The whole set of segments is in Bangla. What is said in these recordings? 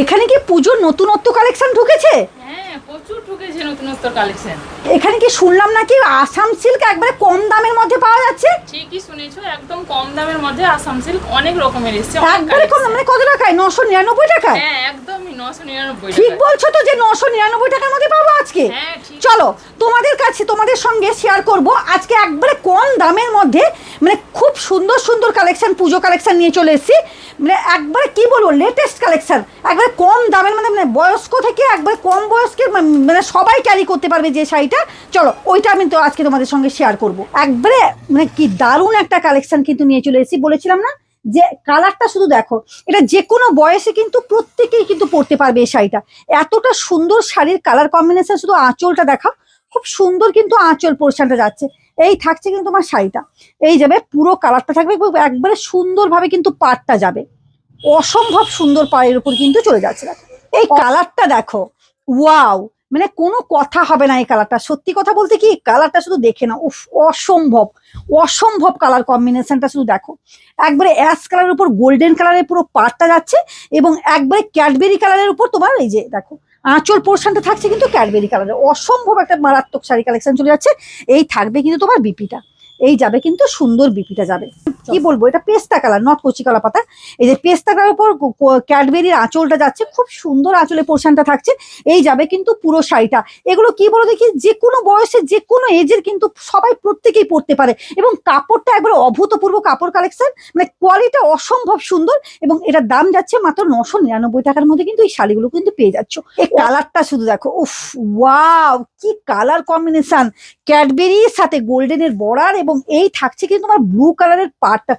এখানে কি পুজোর নতুনত্ব কালেকশন ঢুকেছে? হ্যাঁ, প্রচুর ঢুকেছে নতুনত্ব কালেকশন। এখানে কি শুনলাম নাকি আসাম সিল্ক একবারে কম দামের মধ্যে পাওয়া যাচ্ছে? ঠিকই শুনেছো, একদম কম দামের মধ্যে আসাম সিল্ক অনেক রকমের এসেছে। একবারে কম, মানে কত টাকায়? 999 টাকায়? হ্যাঁ, একদমই 999 ঠিক টাকা। বলছো তো যে 999 টাকার মধ্যে পাবো আজকে? হ্যাঁ, ঠিক। চলো তোমাদের কাছে, তোমাদের সঙ্গে শেয়ার করব আজকে একবারে কম দামের মধ্যে, মানে খুব সুন্দর সুন্দর কালেকশন, পুজো কালেকশন নিয়ে চলে এসেছি। মানে একবারে কি বলবো, লেটেস্ট কালেকশন, একবারে কম দামের মধ্যে, মানে বয়স্ক থেকে একবারে কম বয়স্কের মানে সবাই ক্যারি করতে পারবে যে শাড়িটা। চলো ওইটা আমি তো আজকে তোমাদের সঙ্গে শেয়ার করব। একবারে মানে কি দারুণ একটা কালেকশন কিন্তু নিয়ে চলে এসেছি। বলেছিলাম না যে কালারটা শুধু দেখো, এটা যে কোনো বয়সে কিন্তু প্রত্যেকেই কিন্তু পরতে পারবে এই শাড়িটা। এতটা সুন্দর শাড়ির কালার কম্বিনেশন, শুধু আঁচলটা দেখো, খুব সুন্দর কিন্তু আঁচল পোর্শনটা যাচ্ছে। এই থাকছে কিন্তু তোমার শাড়িটা, এই যাবে পুরো কালারটা থাকবে একবারে সুন্দরভাবে, কিন্তু পাড়টা যাবে অসম্ভব সুন্দর, পাড়ের উপর কিন্তু চলে যাচ্ছে। দেখো এই কালারটা দেখো, ওয়াও, মানে কোনো কথা হবে না এই কালারটা। সত্যি কথা বলতে কি, কালারটা শুধু দেখে না, উফ, অসম্ভব অসম্ভব কালার কম্বিনেশনটা শুধু দেখো। একবারে অ্যাশ কালারের উপর গোল্ডেন কালারের পুরো পাড়টা যাচ্ছে, এবং একবারে ক্যাডবেরি কালারের উপর তোমার এই যে দেখো আঁচল পোর্শনটা থাকছে কিন্তু ক্যাডবেরি কালারের। অসম্ভব একটা মারাত্মক শাড়ি কালেকশন চলে যাচ্ছে। এই থাকবে কিন্তু তোমার বিপিটা, এই যাবে কিন্তু সুন্দর বিপিটা যাবে। কি বলবো, এটা পেস্তা কালার, নট কচি কলা পাতা। এই যে পেস্তা কালার উপর ক্যাডবেরির আঁচলটা যাচ্ছে, খুব সুন্দর আঁচলের পোর্শনটা থাকছে। এই যাবে কিন্তু পুরো শাড়িটা। এগুলো কি বলো দেখি, যে কোনো বয়সে যে কোনো এজের কিন্তু সবাই প্রত্যেকেই পরতে পারে, এবং কাপড়টা একবারে অভূতপূর্ব কাপড় কালেকশন, মানে কোয়ালিটি অসম্ভব সুন্দর। এবং এটার দাম যাচ্ছে মাত্র 999 টাকার মধ্যে কিন্তু এই শাড়িগুলো কিন্তু পেয়ে যাচ্ছ। এই কালারটা শুধু দেখো, উফ, ওয়াও, কি কালার কম্বিনেশন, ক্যাডবেরির সাথে গোল্ডেনের বর্ডার, এবং এই থাকছে কিন্তু তোমার ব্লু কালারের পাড়টা।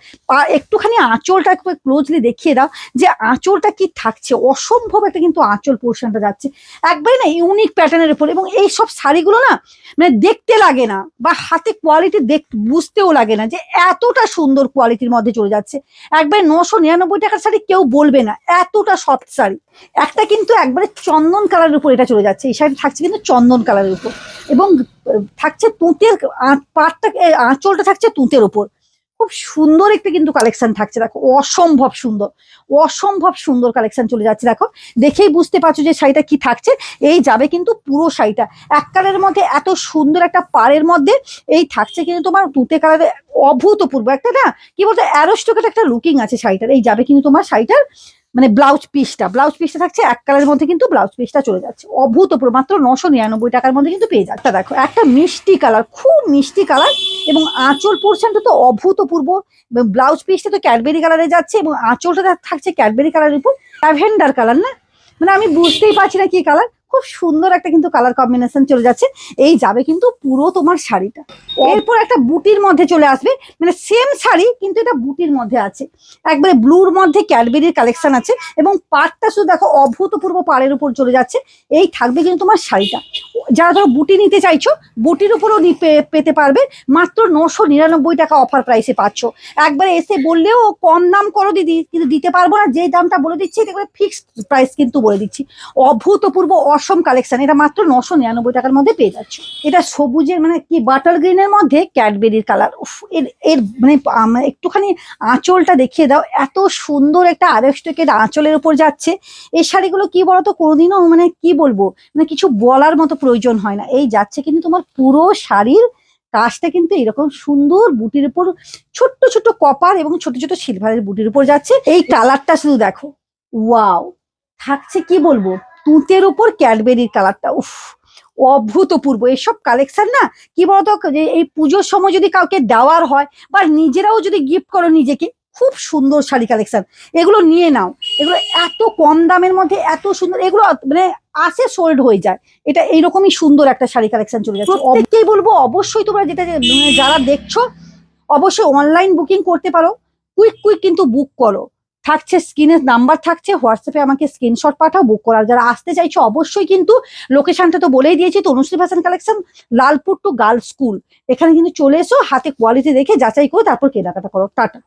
একটুখানি আঁচলটা একটু ক্লোজলি দেখিয়ে দাও যে আঁচলটা কি থাকছে। অসম্ভব একটা কিন্তু আঁচল পোর্শনটা যাচ্ছে, একবারে না ইউনিক প্যাটার্নের উপর। এবং এই সব শাড়িগুলো না, মানে দেখতে লাগে না বা হাতে কোয়ালিটি বুঝতেও লাগে না যে এতটা সুন্দর কোয়ালিটির মধ্যে চলে যাচ্ছে। একবারে 999 টাকার শাড়ি কেউ বলবে না, এতটা সফট শাড়ি। একটা কিন্তু একবারে চন্দন কালারের উপর এটা চলে যাচ্ছে, এই শাড়িটা থাকছে কিন্তু চন্দন কালারের উপর, এবং থাকছে তুঁতের পাটটা, আঁচলটা থাকছে তুঁতের উপর। খুব সুন্দর একটা কিন্তু কালেকশন থাকছে, দেখো অসম্ভব সুন্দর, অসম্ভব সুন্দর কালেকশন চলে যাচ্ছে। দেখো দেখেই বুঝতে পারছো যে শাড়িটা কি থাকছে। এই যাবে কিন্তু পুরো শাড়িটা এক কালারের মধ্যে, এত সুন্দর একটা পাড়ের মধ্যে। এই থাকছে কিন্তু তোমার তুতে কালারের, অভূতপূর্ব একটা না কি বলতো অ্যারোস্টোকেট একটা লুকিং আছে শাড়িটার। এই যাবে কিন্তু তোমার শাড়িটার মানে ব্লাউজ পিসটা থাকছে এক কালারের মধ্যে, কিন্তু ব্লাউজ পিসটা চলে যাচ্ছে অভূতপূর্ব, মাত্র 999 টাকার মধ্যে কিন্তু পেয়ে যাচ্ছে। দেখো একটা মিষ্টি কালার, খুব মিষ্টি কালার, এবং আঁচল পোর্শনটা তো অভূতপূর্ব। ব্লাউজ পিসটা তো ক্যাডবেরি কালারে যাচ্ছে, এবং আঁচলটা থাকছে ক্যাডবেরি কালারের উপর। ল্যাভেন্ডার কালার না, মানে আমি বুঝতেই পারছি না কি কালার। খুব সুন্দর একটা কিন্তু কালার কম্বিনেশন চলে যাচ্ছে। এই যাবে কিন্তু পুরো তোমার শাড়িটা। এরপর একটা বুটির মধ্যে চলে আসবে, মানে সেম শাড়ি কিন্তু এটা বুটির মধ্যে আছে। একবারে ব্লুর মধ্যে ক্যাডবেরির কালেকশন আছে, এবং পাড়টা শুধু দেখো অভূতপূর্ব পাড়ের উপর চলে যাচ্ছে। এই থাকবে কিন্তু তোমার শাড়িটা। যারা ধরো বুটি নিতে চাইছো, বুটির উপরও পেতে পারবে, মাত্র 999 টাকা অফার প্রাইসে পাচ্ছ। একবারে এসে বললেও কম দাম করো দিদি, কিন্তু দিতে পারবো না, যে দামটা বলে দিচ্ছি এটা ফিক্সড প্রাইস কিন্তু বলে দিচ্ছি। অভূতপূর্ব অসম কালেকশন, এটা মাত্র 999 টাকার মধ্যে পেয়ে যাচ্ছ। এটা সবুজের মানে কি বাটার গ্রিনের মধ্যে ক্যাডবেরির কালার। এর এর মানে একটুখানি আঁচলটা দেখিয়ে দাও, এত সুন্দর একটা আড়াইশো আঁচলের উপর যাচ্ছে। এই শাড়িগুলো কি বলতো কোনোদিনও মানে কি বলবো, মানে কিছু বলার মতো প্রয়োজন হয় না। এই যাচ্ছে কিন্তু তোমার পুরো শাড়ির কাজটা কিন্তু এরকম সুন্দর বুটির উপর, ছোট্ট ছোট্ট কপার এবং ছোট ছোট সিলভারের বুটির উপর যাচ্ছে। এই কালারটা শুধু দেখো, ওয়াও, থাকছে কি বলবো তুঁতের উপর ক্যাডবেরির কালারটা, উফ, অভূতপূর্ব। এসব কালেকশন না কি বলতো, যে এই পুজোর সময় যদি কাউকে দেওয়ার হয়, বা নিজেরাও যদি গিফট করো নিজেকে, খুব সুন্দর শাড়ি কালেকশন। এগুলো নিয়ে নাও, এগুলো এত কম দামের মধ্যে এত সুন্দর, এগুলো মানে আসে সোল্ড হয়ে যায়। এটা এইরকমই সুন্দর একটা শাড়ি কালেকশন চলে যাচ্ছে। প্রত্যেককেই বলবো অবশ্যই তোমরা যেটা যারা দেখছো, অবশ্যই অনলাইন বুকিং করতে পারো, কুইক কিন্তু বুক করো। থাকছে স্ক্রিনের নাম্বার থাকছে, হোয়াটসঅ্যাপে আমাকে স্ক্রিনশট পাঠাও, বুক করার। যারা আসতে চাইছো অবশ্যই কিন্তু লোকেশনটা তো বলেই দিয়েছি, Tanushree fashion collection, Lalpur to girls school. এখানে কিন্তু চলে এসো, হাতে কোয়ালিটি দেখে যাচাই করে তারপর কেনাকাটা করো। টাটা।